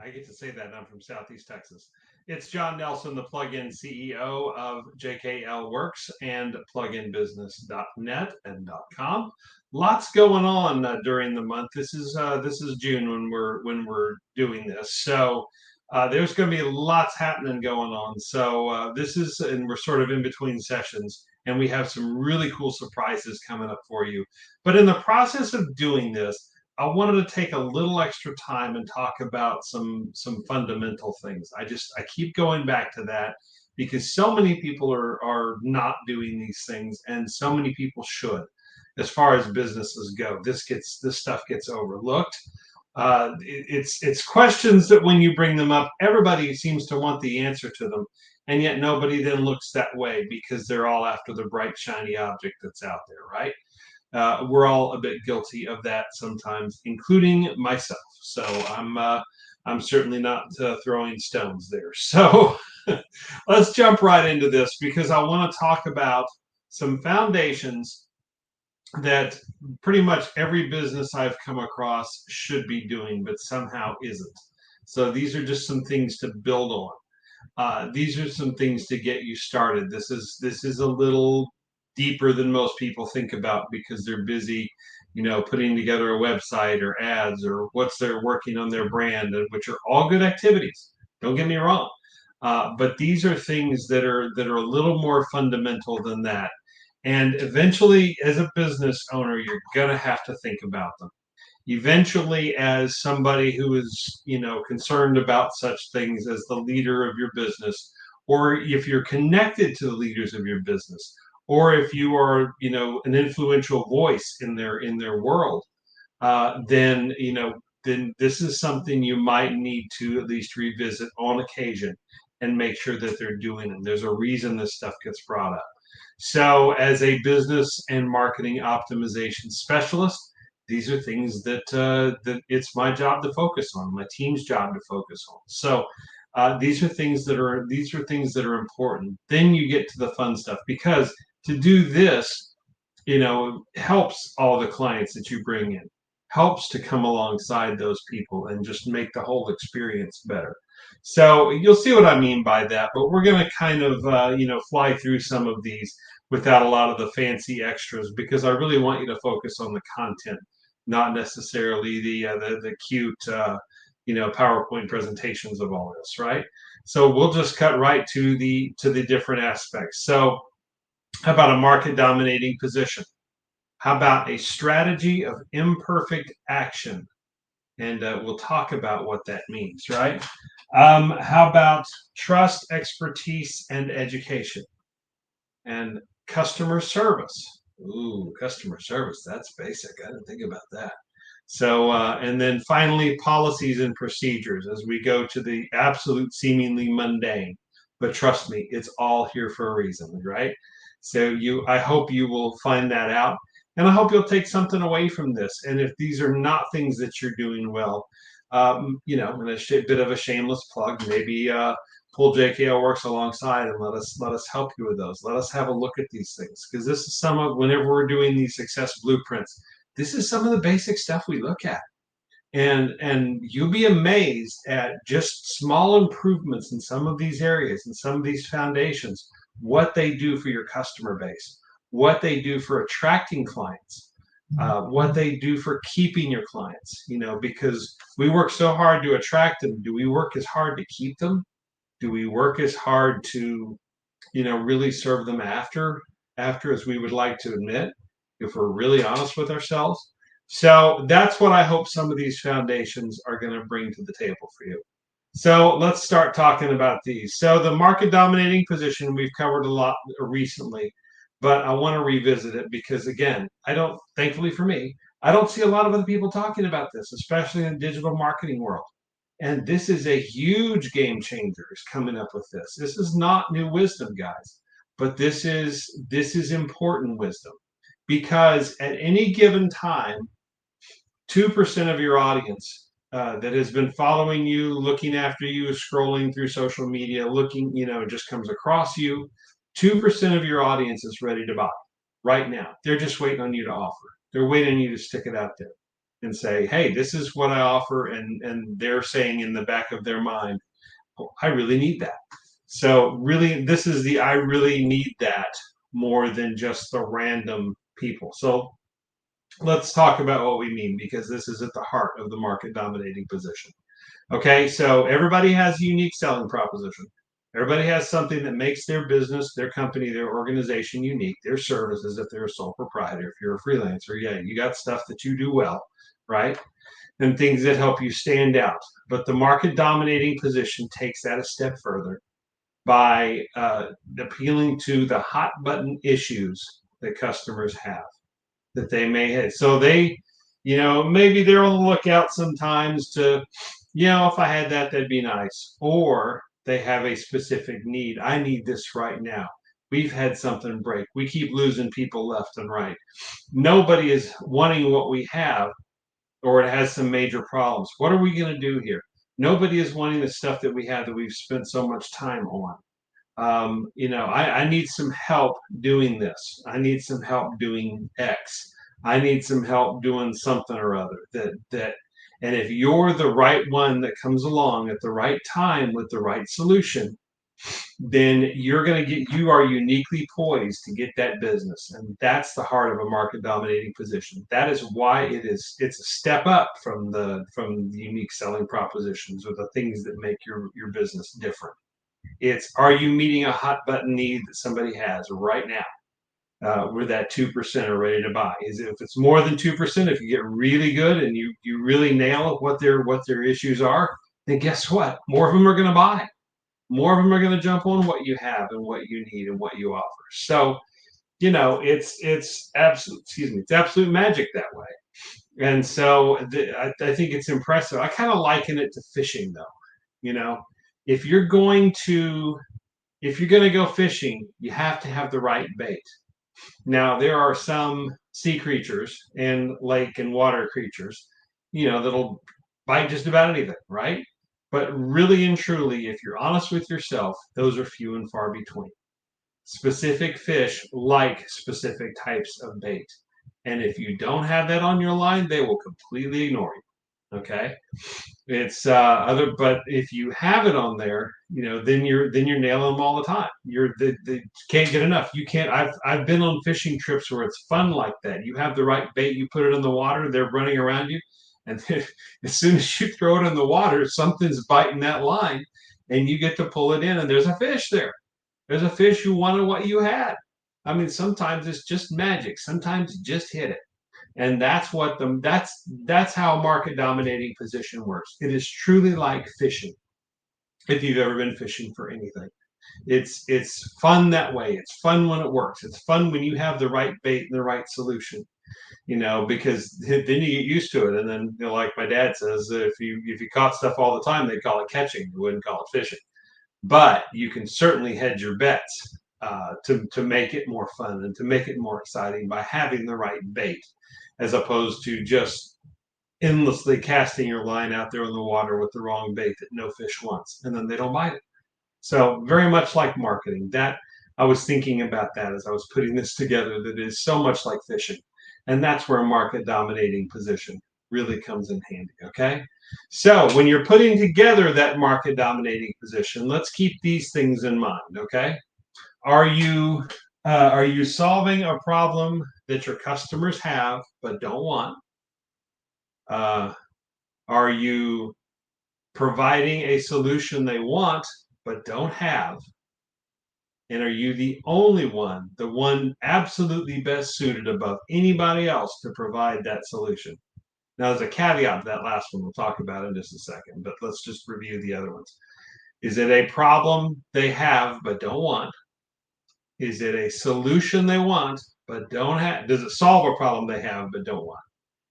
I get to say that. I'm from Southeast Texas. It's John Nelson, the plug-in CEO of JKL Works and pluginbusiness.net and .com. Lots going on during the month. This is June when we're doing this. So there's going to be lots happening going on. So and we're sort of in between sessions, and we have some really cool surprises coming up for you. But in the process of doing this, I wanted to take a little extra time and talk about some fundamental things. I keep going back to that because so many people are not doing these things, and so many people should. As far as businesses go, this stuff gets overlooked. It's questions that when you bring them up, everybody seems to want the answer to them, and yet nobody then looks that way because they're all after the bright shiny object that's out there, right? We're all a bit guilty of that sometimes, including myself. So I'm certainly not throwing stones there. So let's jump right into this because I want to talk about some foundations that pretty much every business I've come across should be doing, but somehow isn't. So these are just some things to build on. These are some things to get you started. This is a little deeper than most people think about because they're busy, putting together a website or ads or what's they're working on their brand, which are all good activities. Don't get me wrong, but these are things that are a little more fundamental than that. And eventually, as a business owner, you're gonna have to think about them eventually as somebody who is concerned about such things as the leader of your business, or if you're connected to the leaders of your business, or if you are an influential voice in their world, then this is something you might need to at least revisit on occasion and make sure that they're doing it. There's a reason this stuff gets brought up. So, as a business and marketing optimization specialist, these are things that it's my job to focus on, my team's job to focus on. So, these are things that are important. Then you get to the fun stuff because to do this, helps all the clients that you bring in, helps to come alongside those people and just make the whole experience better. So you'll see what I mean by that, but we're going to kind of, fly through some of these without a lot of the fancy extras because I really want you to focus on the content, not necessarily the cute, PowerPoint presentations of all this, right? So we'll just cut right to the different aspects. So how about a market dominating position? How about a strategy of imperfect action? And we'll talk about what that means, right? How about trust, expertise, and education? And customer service. Ooh, customer service. That's basic. I didn't think about that. So, and then finally, policies and procedures as we go to the absolute seemingly mundane. But trust me, it's all here for a reason, right? I hope you will find that out. And I hope you'll take something away from this. And if these are not things that you're doing well, and bit of a shameless plug, maybe pull JKL Works alongside and let us help you with those. Let us have a look at these things because this is some of whenever we're doing these success blueprints, this is some of the basic stuff we look at. And you'll be amazed at just small improvements in some of these areas and some of these foundations, what they do for your customer base, what they do for attracting clients, what they do for keeping your clients, because we work so hard to attract them. Do we work as hard to keep them? Do we work as hard to, really serve them after as we would like to admit, if we're really honest with ourselves? So that's what I hope some of these foundations are going to bring to the table for you. So let's start talking about these. So the market dominating position we've covered a lot recently, but I want to revisit it because again, thankfully for me, I don't see a lot of other people talking about this, especially in the digital marketing world. And this is a huge game changer is coming up with this. This is not new wisdom, guys, but this is important wisdom because at any given time, 2% of your audience that has been following you, looking after you, scrolling through social media, looking, just comes across you. 2% of your audience is ready to buy right now. They're just waiting on you to offer. They're waiting on you to stick it out there. and say, hey, this is what I offer, and they're saying in the back of their mind, oh, I really need that. So really, this is the I really need that more than just the random people. So let's talk about what we mean, because this is at the heart of the market dominating position. Okay, so everybody has a unique selling proposition. Everybody has something that makes their business, their company, their organization unique. Their services, if they're a sole proprietor, if you're a freelancer, yeah, you got stuff that you do well, right? And things that help you stand out. But the market dominating position takes that a step further by appealing to the hot button issues that customers have, that they may have. So they, maybe they're on the lookout sometimes to, if I had that, that'd be nice. Or they have a specific need. I need this right now. We've had something break. We keep losing people left and right. Nobody is wanting what we have, or it has some major problems. What are we going to do here? Nobody is wanting the stuff that we have that we've spent so much time on. I need some help doing this. I need some help doing X. I need some help doing something or other. And if you're the right one that comes along at the right time with the right solution, then you are uniquely poised to get that business. And that's the heart of a market dominating position. That is why it's a step up from the unique selling propositions, or the things that make your business different. It's, are you meeting a hot button need that somebody has right now? Where that 2% are ready to buy. If it's more than 2%, if you get really good and you really nail what their issues are, then guess what? More of them are going to buy. More of them are going to jump on what you have and what you need and what you offer. So it's absolute magic that way. And so I think it's impressive. I kind of liken it to fishing, though. You know, if you're going to go fishing, you have to have the right bait. Now, there are some sea creatures and lake and water creatures, that'll bite just about anything, right? But really and truly, if you're honest with yourself, those are few and far between. Specific fish like specific types of bait. And if you don't have that on your line, they will completely ignore you. Okay? It's but if you have it on there, then you're nailing them all the time. They can't get enough. You can't. I've been on fishing trips where it's fun like that. You have the right bait, you put it in the water, they're running around you, and then, as soon as you throw it in the water, something's biting that line, and you get to pull it in, and there's a fish there. There's a fish who wanted what you had. I mean, sometimes it's just magic. Sometimes you just hit it. And that's how a market dominating position works. It is truly like fishing. If you've ever been fishing for anything, it's fun that way. It's fun when it works. It's fun when you have the right bait and the right solution. Because then you get used to it. And then, like my dad says, if you caught stuff all the time, they'd call it catching. They wouldn't call it fishing. But you can certainly hedge your bets to make it more fun and to make it more exciting by having the right bait, as opposed to just endlessly casting your line out there in the water with the wrong bait that no fish wants, and then they don't bite it. So very much like marketing. That I was thinking about that as I was putting this together. That is so much like fishing, and that's where a market dominating position really comes in handy. Okay, so when you're putting together that market dominating position, let's keep these things in mind. Okay, are you solving a problem that your customers have but don't want? Uh, are you providing a solution they want but don't have? And are you the only one, the one absolutely best suited above anybody else to provide that solution? Now, there's a caveat to that last one we'll talk about in just a second, but let's just review the other ones. Is it a problem they have but don't want? Is it a solution they want but don't have? Does it solve a problem they have but don't want?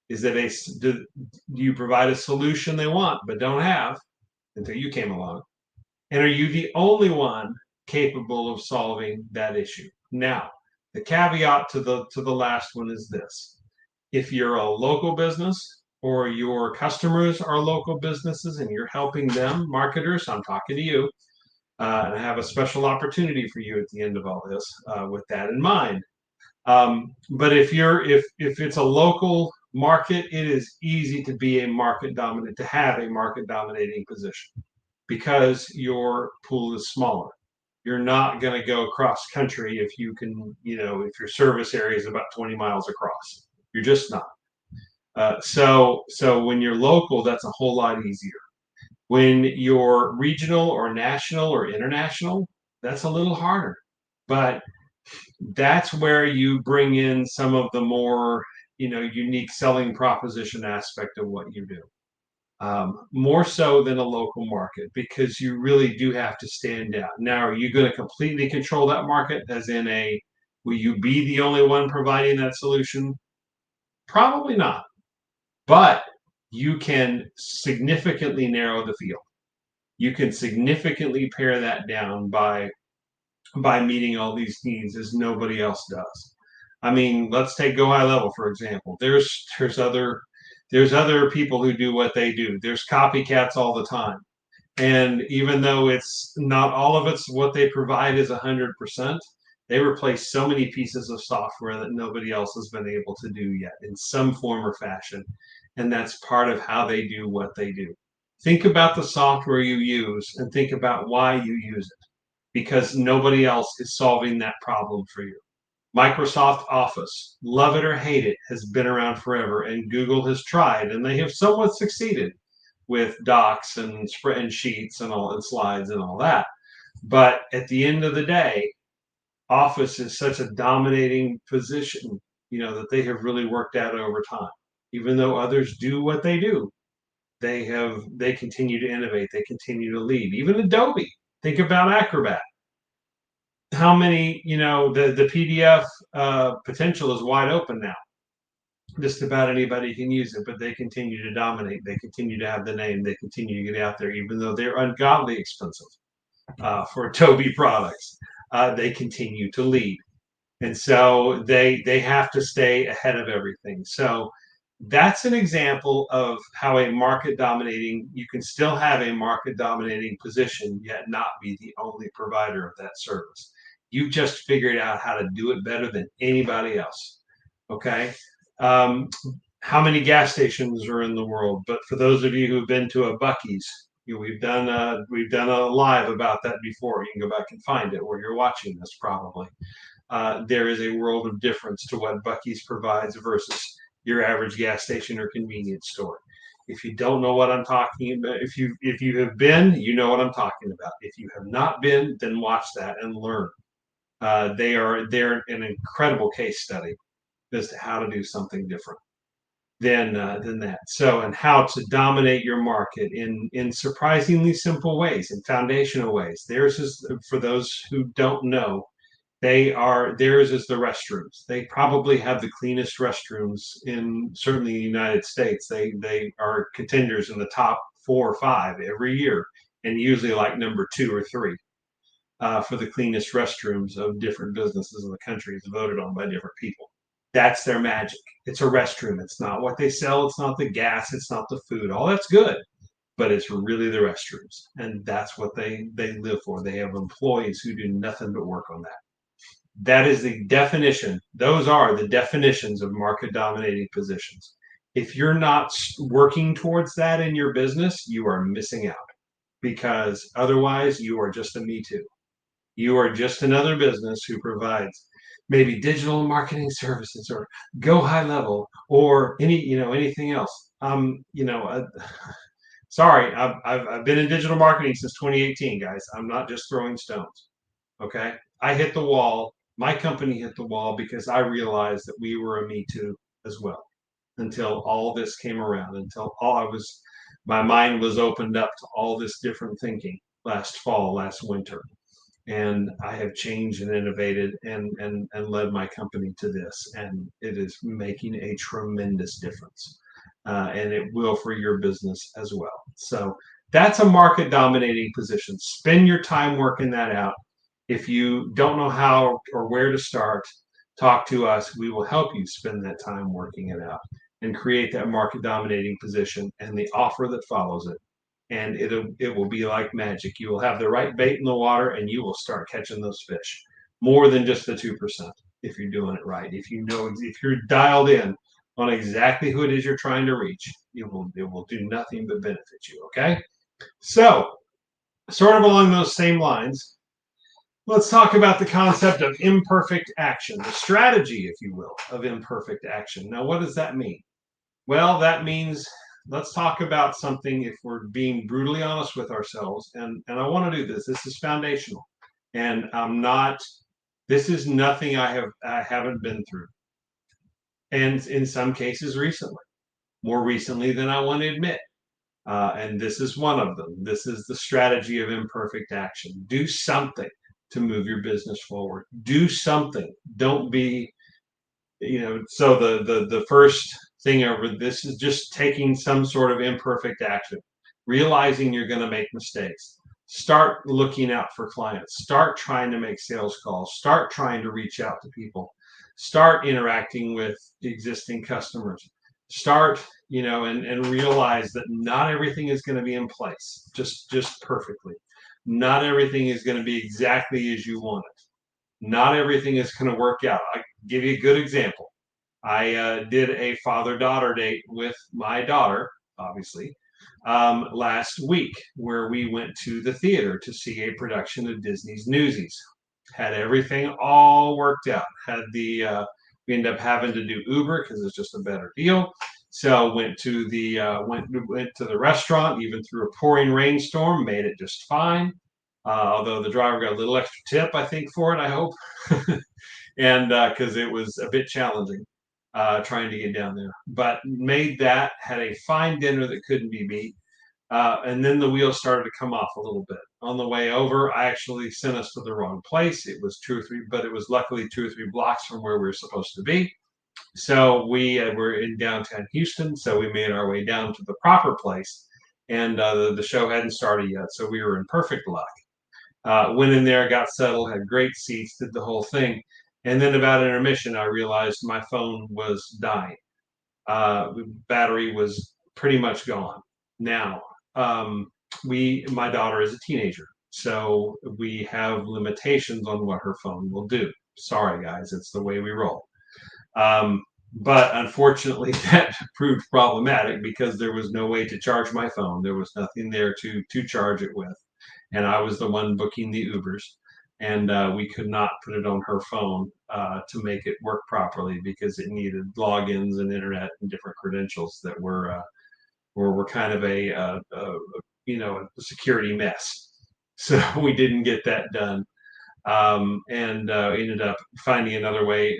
Is it do you provide a solution they want but don't have until you came along? And are you the only one capable of solving that issue? Now, the caveat to the last one is this: if you're a local business, or your customers are local businesses and you're helping them, marketers, I'm talking to you, and I have a special opportunity for you at the end of all this with that in mind. But if it's a local market, it is easy to be a market dominant, to have a market dominating position because your pool is smaller. You're not going to go cross country if you can, if your service area is about 20 miles across. You're just not. So when you're local, that's a whole lot easier. When you're regional or national or international, that's a little harder. But that's where you bring in some of the more, unique selling proposition aspect of what you do. More so than a local market because you really do have to stand out. Now, are you going to completely control that market? As in will you be the only one providing that solution? Probably not. But you can significantly narrow the field. You can significantly pare that down by meeting all these needs as nobody else does. I mean, let's take Go High Level for example. There's other people who do what they do. There's copycats all the time. And even though it's not all of it's what they provide is 100%, they replace so many pieces of software that nobody else has been able to do yet in some form or fashion. And that's part of how they do what they do. Think about the software you use and think about why you use it because nobody else is solving that problem for you. Microsoft Office, love it or hate it, has been around forever, and Google has tried, and they have somewhat succeeded with docs and sheets and all and slides and all that. But at the end of the day, Office is such a dominating position, that they have really worked out over time. Even though others do what they do, they continue to innovate, they continue to lead. Even Adobe, think about Acrobat. How many, the PDF potential is wide open now. Just about anybody can use it, but they continue to dominate. They continue to have the name. They continue to get out there, even though they're ungodly expensive for Adobe products. They continue to lead, and so they have to stay ahead of everything. So that's an example of how a market dominating. You can still have a market dominating position, yet not be the only provider of that service. You've just figured out how to do it better than anybody else. Okay. Um, how many gas stations are in the world? But for those of you who've been to a Buc-ee's, we've done a live about that before. You can go back and find it where you're watching this probably. There is a world of difference to what Buc-ee's provides versus your average gas station or convenience store. If you don't know what I'm talking about, if you have been, you know what I'm talking about. If you have not been, then watch that and learn. They're an incredible case study as to how to do something different than that. So, and how to dominate your market in surprisingly simple ways, in foundational ways. Theirs is, for those who don't know, theirs is the restrooms. They probably have the cleanest restrooms in certainly the United States. They are contenders in the top 4 or 5 every year, and usually like number 2 or 3 for the cleanest restrooms of different businesses in the country. It's voted on by different people. That's their magic. It's a restroom. It's not what they sell. It's not the gas. It's not the food. All that's good, but it's really the restrooms, and that's what they live for. They have employees who do nothing but work on that. That is the definition. Those are the definitions of market dominating positions. If you're not working towards that in your business, you are missing out because otherwise you are just a me too. You are just another business who provides maybe digital marketing services or Go High Level or anything else. Sorry, I've been in digital marketing since 2018, guys. I'm not just throwing stones. Okay, I hit the wall. My company hit the wall because I realized that we were a me too as well. Until all this came around, my mind was opened up to all this different thinking last fall, last winter, and I have changed and innovated and led my company to this, and it is making a tremendous difference, and it will for your business as well. So that's a market dominating position. Spend your time working that out. If you don't know how or where to start, talk to us. We will help you spend that time working it out and create that market dominating position and the offer that follows it, and it will be like magic. You will have the right bait in the water, and you will start catching those fish more than just the 2% if you're doing it right. If you're dialed in on exactly who it is you're trying to reach, it will do nothing but benefit you. Okay. So, sort of along those same lines, let's talk about the concept of imperfect action, the strategy, if you will, of imperfect action. Now, what does that mean? Well, that means let's talk about something if we're being brutally honest with ourselves. And I want to do this. This is foundational. And I'm not, this is nothing I haven't been through. And in some cases recently, more recently than I want to admit. And this is one of them. This is the strategy of imperfect action. Do something to move your business forward. Do something. Don't be, so the first thing over this is just taking some sort of imperfect action, realizing you're going to make mistakes. Start looking out for clients. Start trying to make sales calls. Start trying to reach out to people. Start interacting with existing customers. Start, and realize that not everything is going to be in place just perfectly. Not everything is going to be exactly as you want it. Not everything is going to work out. I give you a good example. I did a father-daughter date with my daughter, obviously, last week, where we went to the theater to see a production of Disney's Newsies. Had everything all worked out. We ended up having to do Uber because it's just a better deal. So went to the restaurant even through a pouring rainstorm. Made it just fine. Although the driver got a little extra tip, I think, for it. I hope, and because it was a bit challenging trying to get down there. But made that, had a fine dinner that couldn't be beat. And then the wheels started to come off a little bit. On the way over, I actually sent us to the wrong place. It was but it was luckily 2 or 3 blocks from where we were supposed to be. So we were in downtown Houston. So we made our way down to the proper place. And the show hadn't started yet. So we were in perfect luck. Went in there, got settled, had great seats, did the whole thing. And then about intermission, I realized my phone was dying. Battery was pretty much gone. Now, my daughter is a teenager, so we have limitations on what her phone will do. Sorry, guys, it's the way we roll. But unfortunately, that proved problematic because there was no way to charge my phone. There was nothing there to charge it with, and I was the one booking the Ubers, and we could not put it on her phone to make it work properly because it needed logins and internet and different credentials that were kind of a security mess. So we didn't get that done, and ended up finding another way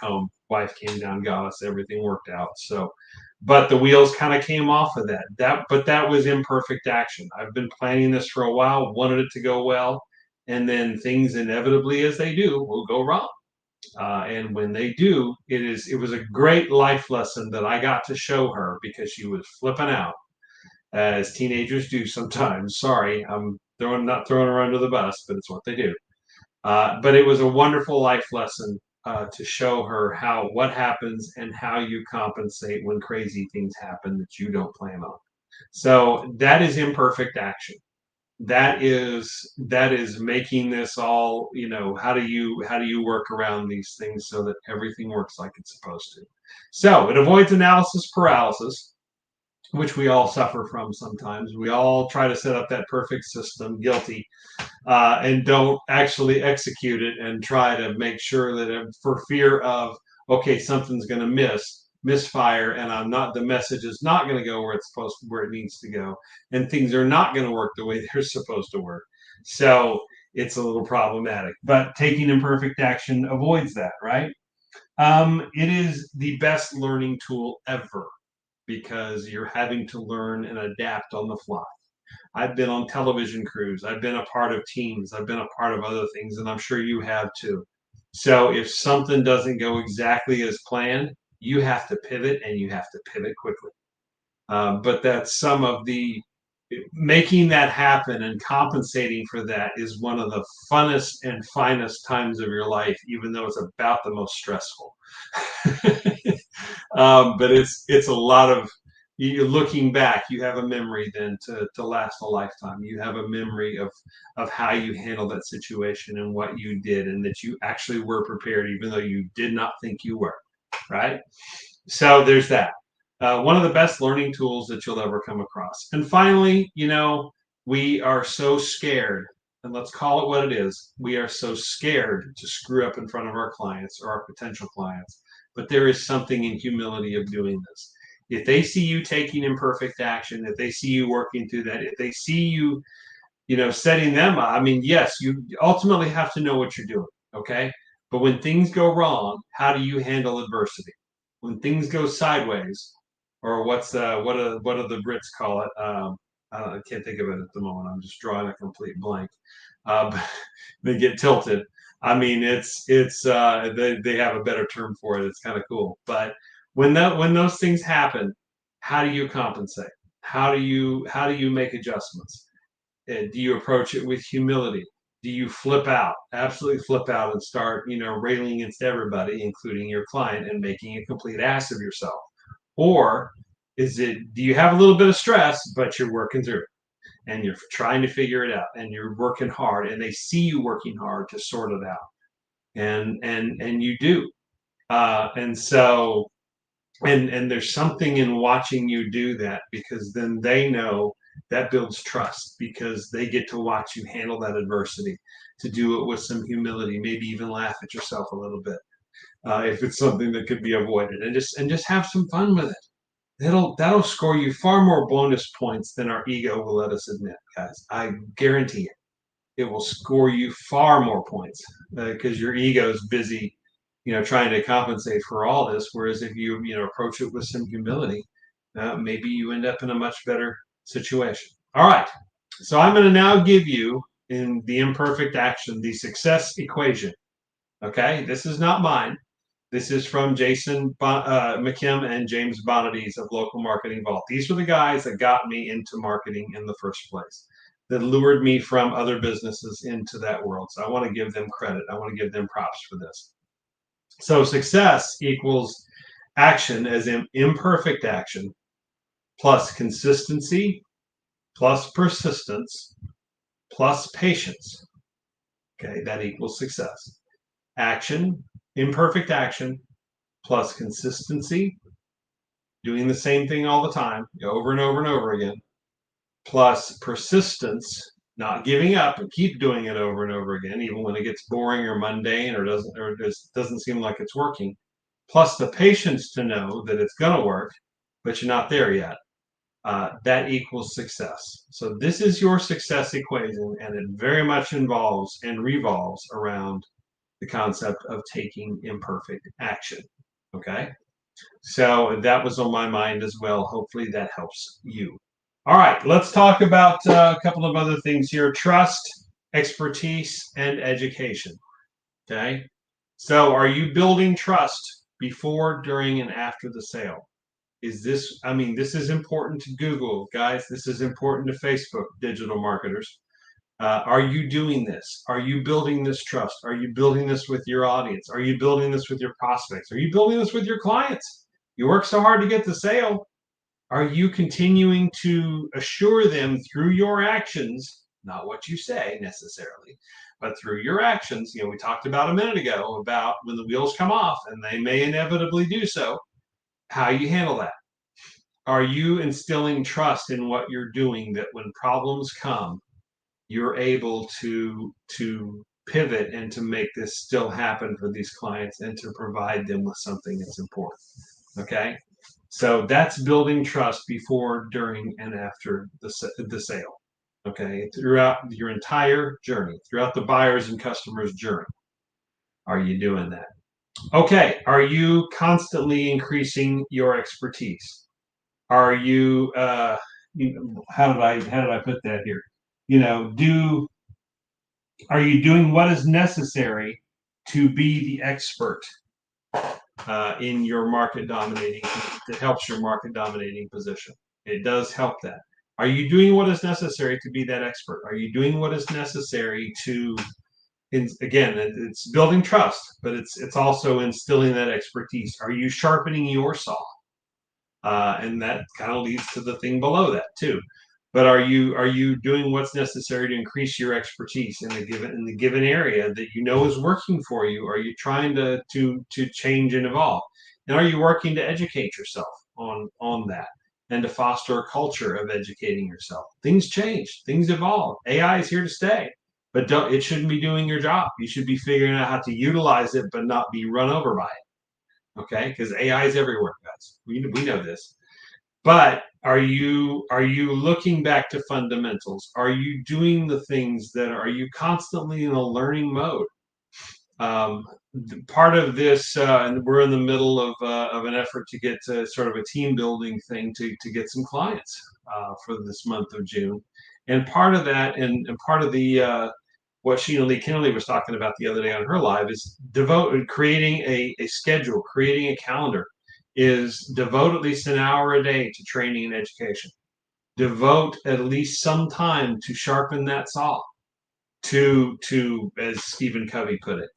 home. Wife came down, got us, everything worked out. So, but the wheels kind of came off of but that was imperfect action. I've been planning this for a while, wanted it to go well, and then things inevitably, as they do, will go wrong. And when they do, it was a great life lesson that I got to show her because she was flipping out, as teenagers do sometimes. Sorry, I'm not throwing her under the bus, but it's what they do. But it was a wonderful life lesson to show her what happens and how you compensate when crazy things happen that you don't plan on. So that is imperfect action. That is making this all, how do you work around these things so that everything works like it's supposed to. So it avoids analysis paralysis, which we all suffer from sometimes. We all try to set up that perfect system, guilty, and don't actually execute it and try to make sure that for fear of, okay, something's going to misfire, and the message is not going to go where it needs to go, and things are not going to work the way they're supposed to work. So it's a little problematic, but taking imperfect action avoids that, right? It is the best learning tool ever because you're having to learn and adapt on the fly. I've been on television crews. I've been a part of teams. I've been a part of other things, and I'm sure you have too. So if something doesn't go exactly as planned, you have to pivot, and you have to pivot quickly. But that's some of the making that happen and compensating for that is one of the funnest and finest times of your life, even though it's about the most stressful. But it's a lot of you looking back. You have a memory then to last a lifetime. You have a memory of how you handled that situation and what you did, and that you actually were prepared, even though you did not think you were. Right? So there's that. One of the best learning tools that you'll ever come across. And finally, we are so scared, and let's call it what it is. We are so scared to screw up in front of our clients or our potential clients. But there is something in humility of doing this. If they see you taking imperfect action, if they see you working through that, if they see you setting them up. I mean, yes, you ultimately have to know what you're doing, okay? But when things go wrong, how do you handle adversity? When things go sideways, or what do the Brits call it? I can't think of it at the moment. I'm just drawing a complete blank. But they get tilted. I mean, they have a better term for it. It's kind of cool. But when those things happen, how do you compensate? How do you make adjustments? Do you approach it with humility? Do you flip out, absolutely flip out, and start, railing against everybody, including your client, and making a complete ass of yourself? Or do you have a little bit of stress, but you're working through it and you're trying to figure it out and you're working hard and they see you working hard to sort it out? And you do. And so and there's something in watching you do that, because then they know that builds trust, because they get to watch you handle that adversity, to do it with some humility, maybe even laugh at yourself a little bit, if it's something that could be avoided, and just have some fun with it. That'll score you far more bonus points than our ego will let us admit, guys. I guarantee it will score you far more points, because your ego is busy, trying to compensate for all this. Whereas if you approach it with some humility, maybe you end up in a much better situation. All right. So I'm going to now give you, in the imperfect action, the success equation. Okay. This is not mine. This is from Jason McKim and James Bonadies of Local Marketing Vault. These were the guys that got me into marketing in the first place, that lured me from other businesses into that world. So I want to give them credit. I want to give them props for this. So success equals action, as in imperfect action, plus consistency, plus persistence, plus patience. Okay, that equals success. Action, imperfect action, plus consistency, doing the same thing all the time, over and over and over again, plus persistence, not giving up and keep doing it over and over again, even when it gets boring or mundane or just doesn't seem like it's working, plus the patience to know that it's going to work, but you're not there yet. That equals success. So this is your success equation, and it very much involves and revolves around the concept of taking imperfect action. Okay. So that was on my mind as well. Hopefully that helps you. All right, let's talk about a couple of other things here: trust, expertise, and education. Okay. So are you building trust before, during, and after the sale? This is important to Google, guys. This is important to Facebook digital marketers. Are you doing this? Are you building this trust? Are you building this with your audience? Are you building this with your prospects? Are you building this with your clients? You work so hard to get the sale. Are you continuing to assure them through your actions, not what you say necessarily, but through your actions? We talked about a minute ago about when the wheels come off, and they may inevitably do so, how you handle that. Are you instilling trust in what you're doing, that when problems come, you're able to pivot and to make this still happen for these clients and to provide them with something that's important? Okay. So that's building trust before, during, and after the sale. Okay. Throughout your entire journey, throughout the buyer's and customer's journey. Are you doing that? Okay. Are you constantly increasing your expertise? Are you, how did I put that here? Are you doing what is necessary to be the expert in your market dominating, that helps your market dominating position? It does help that. Are you doing what is necessary to be that expert? Are you doing what is necessary to, again, it's building trust, but it's also instilling that expertise. Are you sharpening your saw? And that kind of leads to the thing below that too. But are you doing what's necessary to increase your expertise in the given area that is working for you? Are you trying to change and evolve? And are you working to educate yourself on that and to foster a culture of educating yourself? Things change, things evolve. AI is here to stay, but it shouldn't be doing your job. You should be figuring out how to utilize it, but not be run over by it. Okay, because AI is everywhere, guys. We know this. But are you looking back to fundamentals? Are you doing the things are you constantly in a learning mode? Um, Part of this, and we're in the middle of an effort to get to sort of a team building thing to get some clients for this month of June. And part of that, and part of the what Sheena Lee Kennelly was talking about the other day on her live is creating a schedule, creating a calendar, is devote at least an hour a day to training and education. Devote at least some time to sharpen that saw, to as Stephen Covey put it,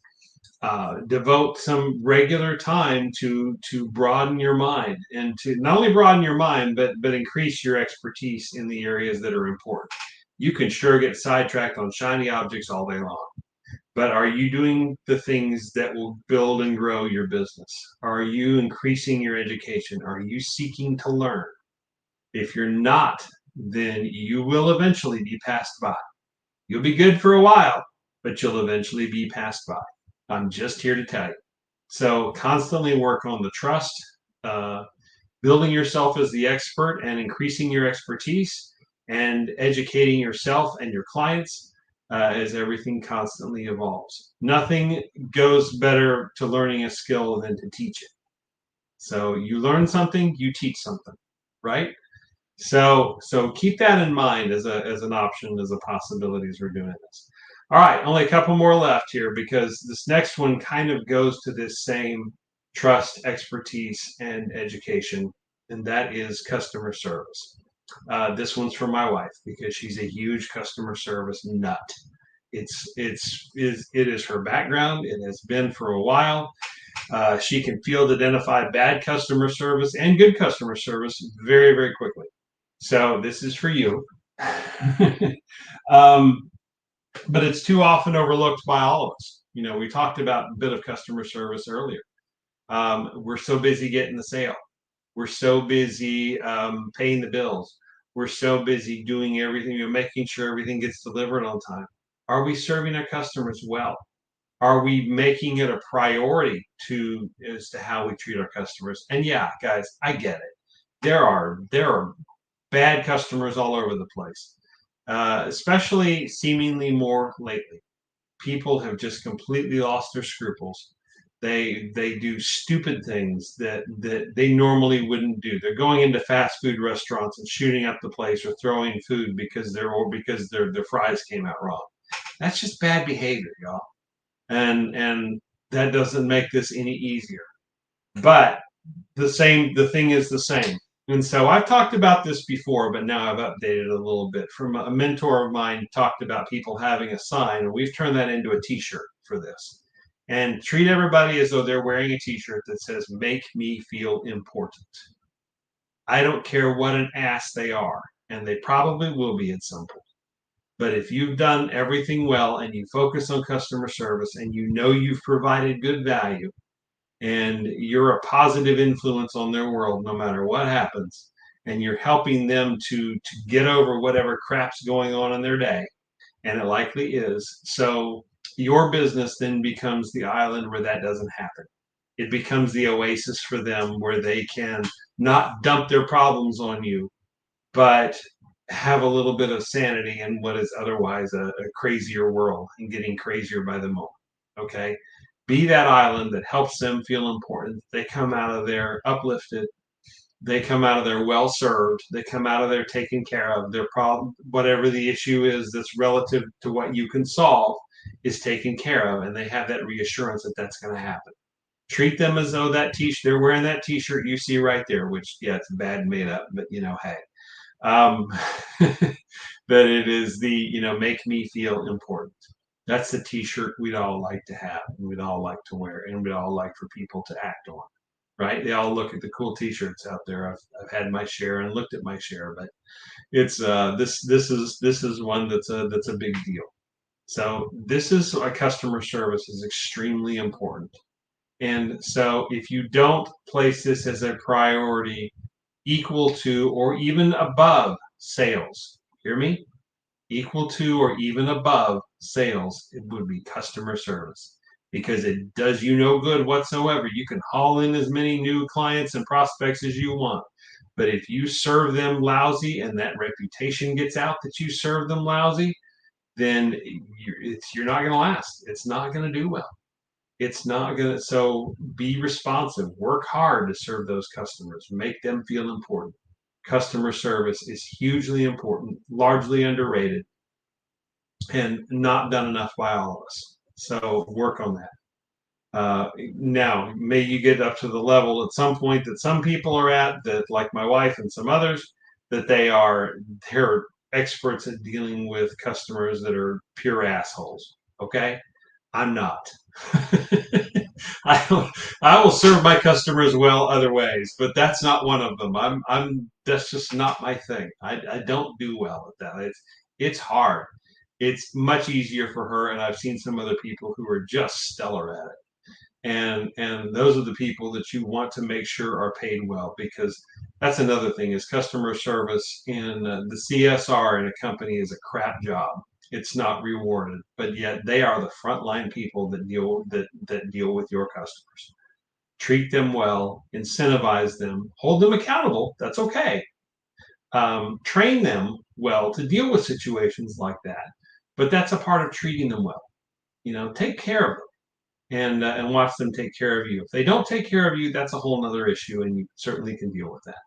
devote some regular time to broaden your mind, and to not only broaden your mind but increase your expertise in the areas that are important. You can sure get sidetracked on shiny objects all day long, but are you doing the things that will build and grow your business? Are you increasing your education? Are you seeking to learn? If you're not, then you will eventually be passed by. You'll be good for a while, but you'll eventually be passed by. I'm just here to tell you. So constantly work on the trust, uh, building yourself as the expert and increasing your expertise, and educating yourself and your clients as everything constantly evolves. Nothing goes better to learning a skill than to teach it. So you learn something, you teach something, right? So keep that in mind as an option, as a possibility as we're doing this. All right, only a couple more left here because this next one kind of goes to this same trust, expertise, and education, and that is customer service. This one's for my wife because she's a huge customer service nut. It is her background. It has been for a while. She can field identify bad customer service and good customer service very, very quickly. So this is for you. um, but it's too often overlooked by all of us. We talked about a bit of customer service earlier. We're so busy getting the sale. We're so busy paying the bills. We're so busy doing everything, making sure everything gets delivered on time. Are we serving our customers well? Are we making it a priority as to how we treat our customers? And yeah, guys, I get it. There are bad customers all over the place, especially seemingly more lately. People have just completely lost their scruples. They do stupid things that they normally wouldn't do. They're going into fast food restaurants and shooting up the place, or throwing food because their fries came out wrong. That's just bad behavior, y'all. And that doesn't make this any easier. But the thing is the same. And so I've talked about this before, but now I've updated it a little bit. From a mentor of mine talked about people having a sign, and we've turned that into a t-shirt for this. And treat everybody as though they're wearing a t-shirt that says, "Make me feel important." I don't care what an ass they are, and they probably will be at some point. But if you've done everything well and you focus on customer service and you've provided good value, and you're a positive influence on their world no matter what happens, and you're helping them to get over whatever crap's going on in their day, and it likely is, so your business then becomes the island where that doesn't happen. It becomes the oasis for them where they can not dump their problems on you, but have a little bit of sanity in what is otherwise a crazier world, and getting crazier by the moment. Okay? Be that island that helps them feel important. They come out of there uplifted. They come out of there well served. They come out of there taken care of. Their problem, whatever the issue is that's relative to what you can solve, is taken care of, and they have that reassurance that that's going to happen. Treat them as though they're wearing that t-shirt you see right there, which, yeah, it's bad made up, but hey. um, that it is the make me feel important. That's the t-shirt we'd all like to have, and we'd all like to wear, and we'd all like for people to act on, right? They all look at the cool t-shirts out there. I've had my share and looked at my share, but it's this is one that's a big deal. So this is a customer service is extremely important. And so if you don't place this as a priority equal to or even above sales, hear me? Equal to or even above sales, it would be customer service, because it does you no good whatsoever. You can haul in as many new clients and prospects as you want. But if you serve them lousy and that reputation gets out that you serve them lousy, then you're not going to last. It's not going to do well. It's not going to. So be responsive, work hard to serve those customers, make them feel important. Customer service is hugely important, largely underrated, and not done enough by all of us. So work on that. Now, may you get up to the level at some point that some people are at, that like my wife and some others, that they're experts at dealing with customers that are pure assholes. Okay, I'm not. I I will serve my customers well other ways, but that's not one of them. I'm that's just not my thing. I don't do well at that. It's hard. It's much easier for her, and I've seen some other people who are just stellar at it. And those are the people that you want to make sure are paid well, because that's another thing is customer service in the CSR in a company is a crap job. It's not rewarded, but yet they are the frontline people that deal with your customers. Treat them well, incentivize them, hold them accountable. That's okay. Train them well to deal with situations like that. But that's a part of treating them well. Take care of them and watch them take care of you. If they don't take care of you, that's a whole other issue, and you certainly can deal with that.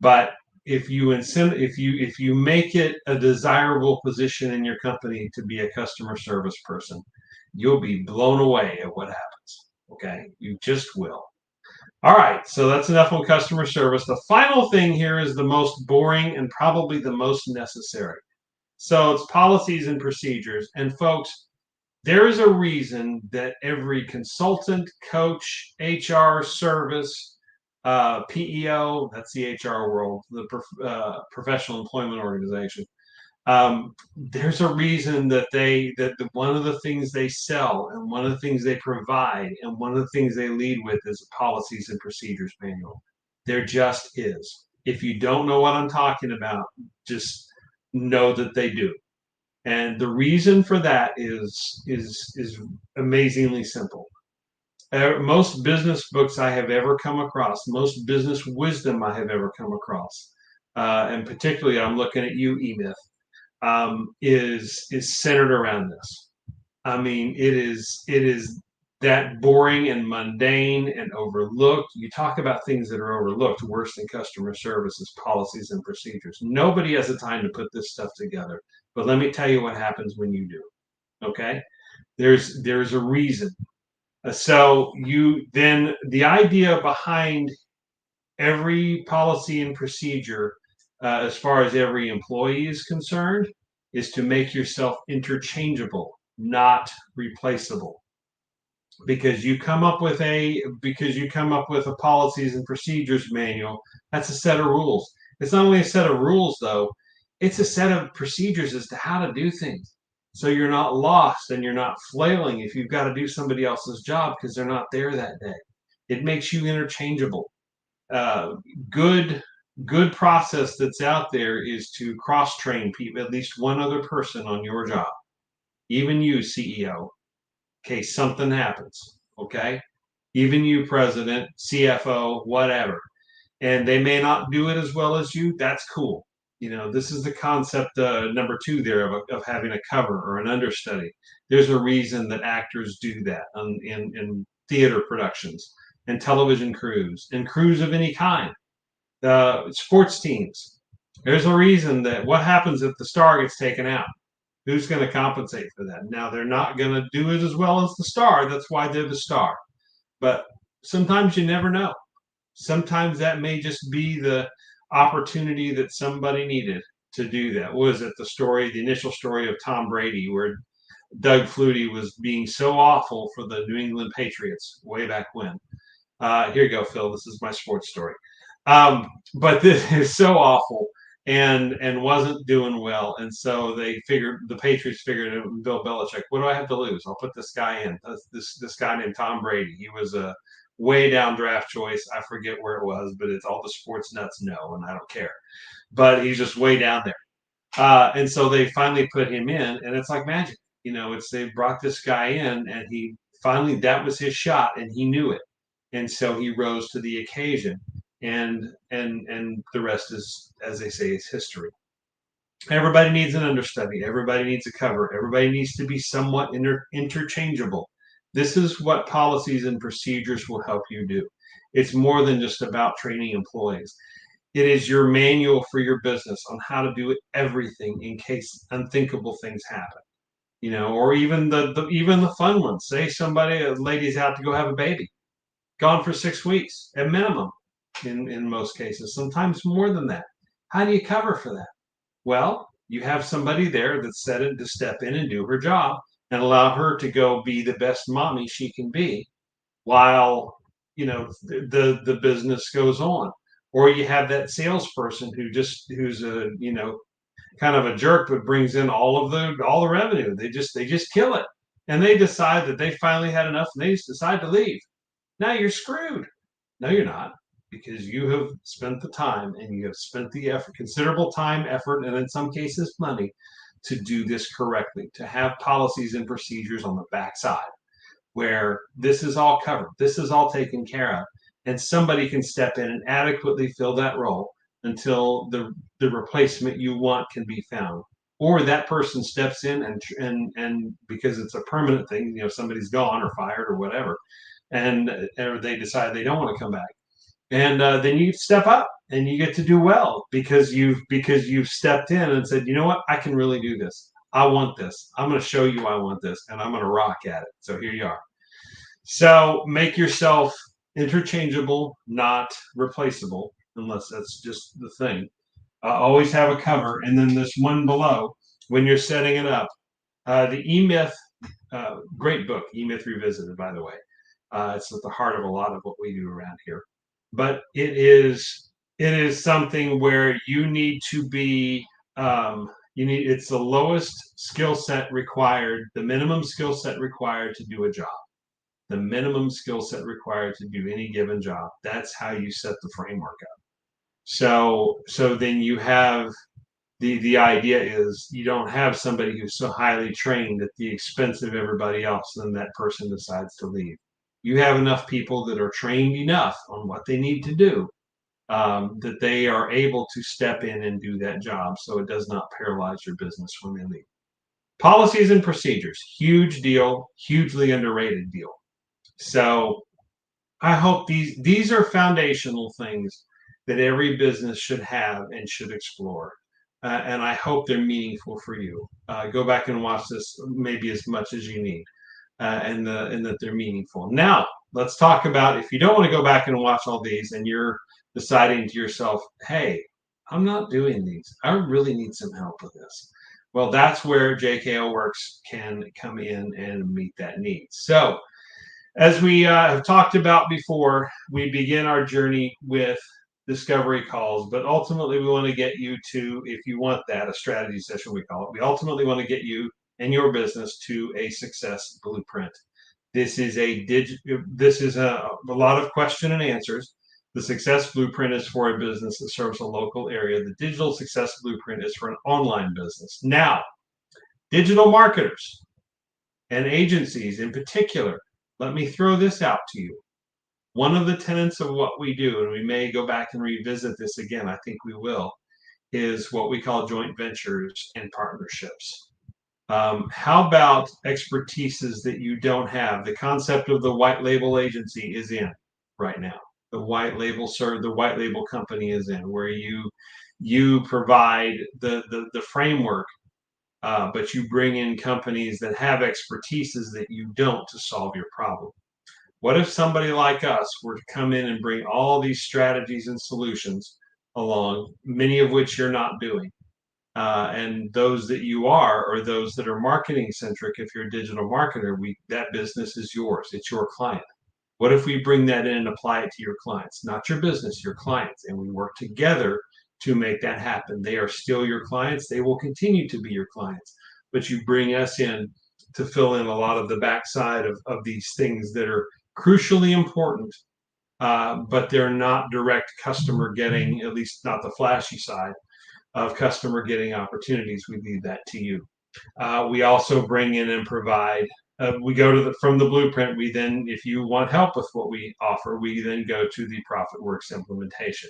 But if you make it a desirable position in your company to be a customer service person, you'll be blown away at what happens. Okay, you just will. All right, so that's enough on customer service. The final thing here is the most boring and probably the most necessary. So it's policies and procedures. And folks, there is a reason that every consultant, coach, HR service, PEO, that's the HR world, the professional employment organization. There's a reason one of the things they sell and one of the things they provide and one of the things they lead with is a policies and procedures manual. There just is. If you don't know what I'm talking about, just know that they do. And the reason for that is amazingly simple. Most business books I have ever come across, most business wisdom I have ever come across, and particularly I'm looking at you, E-Myth, is centered around this. I mean, it is that boring and mundane and overlooked. You talk about things that are overlooked. Worse than customer service is policies and procedures. Nobody has the time to put this stuff together. But let me tell you what happens when you do. Okay, there's a reason. So you then the idea behind every policy and procedure, as far as every employee is concerned, is to make yourself interchangeable, not replaceable. Because you come up with a policies and procedures manual, that's a set of rules. It's not only a set of rules though, it's a set of procedures as to how to do things. So you're not lost and you're not flailing if you've got to do somebody else's job because they're not there that day. It makes you interchangeable. uh, good good process that's out there is to cross train people, at least one other person on your job, even you CEO, in case something happens. Okay, even you president, CFO, whatever, and they may not do it as well as you. That's cool. This is the concept, number two there, of having a cover or an understudy. There's a reason that actors do that in theater productions and television crews and crews of any kind. Sports teams. There's a reason that what happens if the star gets taken out? Who's going to compensate for that? Now, they're not going to do it as well as the star. That's why they're the star. But sometimes you never know. Sometimes that may just be the opportunity that somebody needed to do that. What was it the initial story of Tom Brady, where Doug Flutie was being so awful for the New England Patriots way back when? Here you go, Phil. This is my sports story. But this is so awful. and wasn't doing well. And so the Patriots figured, Bill Belichick, what do I have to lose? I'll put this guy in. This guy named Tom Brady. He was a way down draft choice. I forget where it was, but it's all the sports nuts know, and I don't care. But he's just way down there. And so they finally put him in, and it's like magic. It's they brought this guy in, and he finally that was his shot, and he knew it, and so he rose to the occasion, and the rest is, as they say, is history. Everybody needs an understudy. Everybody needs a cover. Everybody needs to be somewhat interchangeable. This is what policies and procedures will help you do. It's more than just about training employees. It is your manual for your business on how to do everything in case unthinkable things happen. Or even the fun ones. Say a lady's out to go have a baby, gone for 6 weeks at minimum, in most cases, sometimes more than that. How do you cover for that? Well, you have somebody there that's set it to step in and do her job and allow her to go be the best mommy she can be while the business goes on. Or you have that salesperson who's a kind of a jerk, but brings in all the revenue. They just kill it, and they decide that they finally had enough, and they just decide to leave. Now you're screwed. No, you're not, because you have spent the time and you have spent the effort, considerable time, effort, and in some cases money, to do this correctly, to have policies and procedures on the backside where this is all covered, this is all taken care of, and somebody can step in and adequately fill that role until the replacement you want can be found. Or that person steps in and because it's a permanent thing, somebody's gone or fired or whatever, and or they decide they don't want to come back, and then you step up and you get to do well because you've stepped in and said, you know what, I can really do this. I want this. I'm going to show you I want this, and I'm going to rock at it. So here you are. So make yourself interchangeable, not replaceable, unless that's just the thing. Always have a cover, and then this one below when you're setting it up. The E-Myth, great book, E-Myth Revisited, by the way. It's at the heart of a lot of what we do around here. But it is something where you need to be it's the lowest skill set required, the minimum skill set required to do a job. The minimum skill set required to do any given job. That's how you set the framework up. So then you have the idea is you don't have somebody who's so highly trained at the expense of everybody else, then that person decides to leave. You have enough people that are trained enough on what they need to do, that they are able to step in and do that job, so it does not paralyze your business when they leave. Policies and procedures, huge deal, hugely underrated deal. So I hope these are foundational things that every business should have and should explore. And I hope they're meaningful for you. Go back and watch this maybe as much as you need, and that they're meaningful. Now, let's talk about if you don't want to go back and watch all these and you're deciding to yourself, hey, I'm not doing these. I really need some help with this. Well, that's where JKO Works can come in and meet that need. So, as we have talked about before, we begin our journey with discovery calls, but ultimately we want to get you to, if you want that, a strategy session we call it. We ultimately want to get you and your business to a success blueprint. This is a lot of question and answers. The success blueprint is for a business that serves a local area. The digital success blueprint is for an online business. Now, digital marketers and agencies in particular, let me throw this out to you. One of the tenets of what we do, and we may go back and revisit this again, I think we will, is what we call joint ventures and partnerships. How about expertises that you don't have? The concept of the white label agency is in right now. The white label company is in, where you provide the framework, but you bring in companies that have expertises that you don't to solve your problem. What if somebody like us were to come in and bring all these strategies and solutions along, many of which you're not doing? And those that you are, or those that are marketing centric, if you're a digital marketer, that business is yours. It's your client. What if we bring that in and apply it to your clients, not your business, your clients, and we work together to make that happen. They are still your clients. They will continue to be your clients, but you bring us in to fill in a lot of the backside of these things that are crucially important, but they're not direct customer getting, at least not the flashy side of customer getting opportunities. We leave that to you. We also bring in and provide. We go to from the blueprint. We then, if you want help with what we offer, we then go to the ProfitWorks implementation.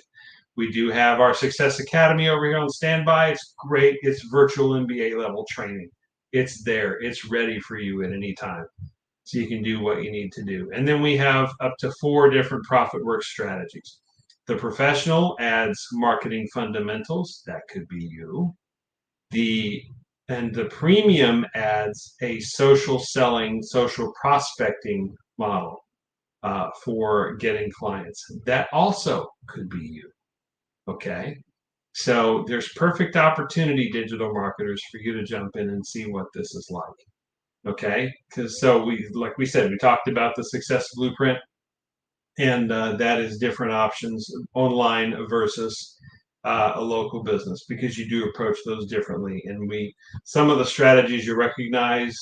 We do have our Success Academy over here on standby. It's great. It's virtual MBA level training. It's there. It's ready for you at any time, so you can do what you need to do. And then we have up to 4 different ProfitWorks strategies. The professional adds marketing fundamentals. That could be you. The premium adds a social selling, social prospecting model for getting clients. That also could be you. Okay. So there's perfect opportunity, digital marketers, for you to jump in and see what this is like. Okay. Because like we said, we talked about the success blueprint, and that is different options online versus a local business, because you do approach those differently. And some of the strategies you recognize,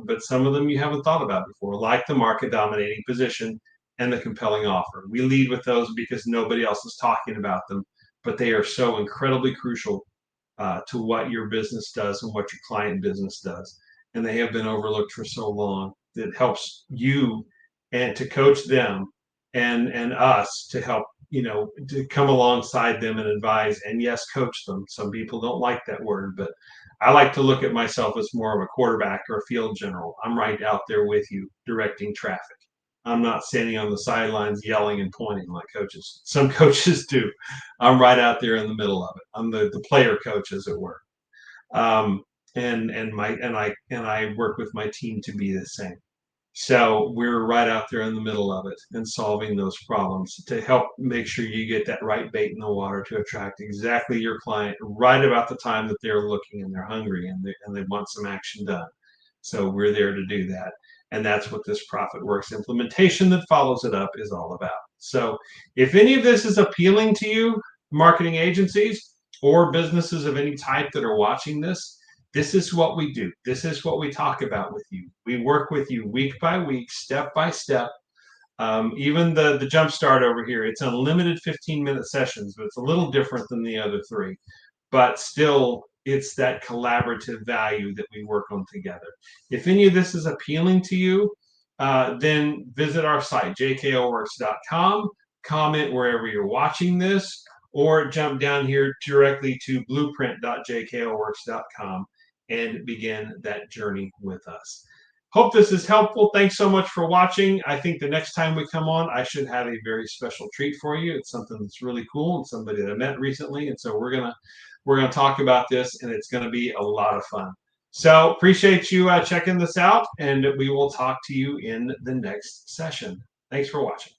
but some of them you haven't thought about before, like the market dominating position and the compelling offer. We lead with those because nobody else is talking about them, but they are so incredibly crucial to what your business does and what your client business does. And they have been overlooked for so long. That helps you and to coach them and us to help, to come alongside them and advise, and yes, coach them. Some people don't like that word, but I like to look at myself as more of a quarterback or a field general. I'm right out there with you directing traffic. I'm not standing on the sidelines yelling and pointing like coaches. Some coaches do. I'm right out there in the middle of it. I'm the player coach, as it were. Um, and I work with my team to be the same. So we're right out there in the middle of it and solving those problems to help make sure you get that right bait in the water to attract exactly your client right about the time that they're looking and they're hungry and they want some action done. So we're there to do that. And that's what this ProfitWorks implementation that follows it up is all about. So if any of this is appealing to you, marketing agencies or businesses of any type that are watching this is what we do. This is what we talk about with you. We work with you week by week, step by step. Even the jump start over here, it's unlimited 15-minute sessions, but it's a little different than the other 3. But still, it's that collaborative value that we work on together. If any of this is appealing to you, then visit our site, jkoworks.com, comment wherever you're watching this, or jump down here directly to blueprint.jkoworks.com and begin that journey with us. Hope this is helpful. Thanks so much for watching. I think the next time we come on, I should have a very special treat for you. It's something that's really cool and somebody that I met recently. And so we're gonna talk about this, and it's gonna be a lot of fun. So appreciate you checking this out, and we will talk to you in the next session. Thanks for watching.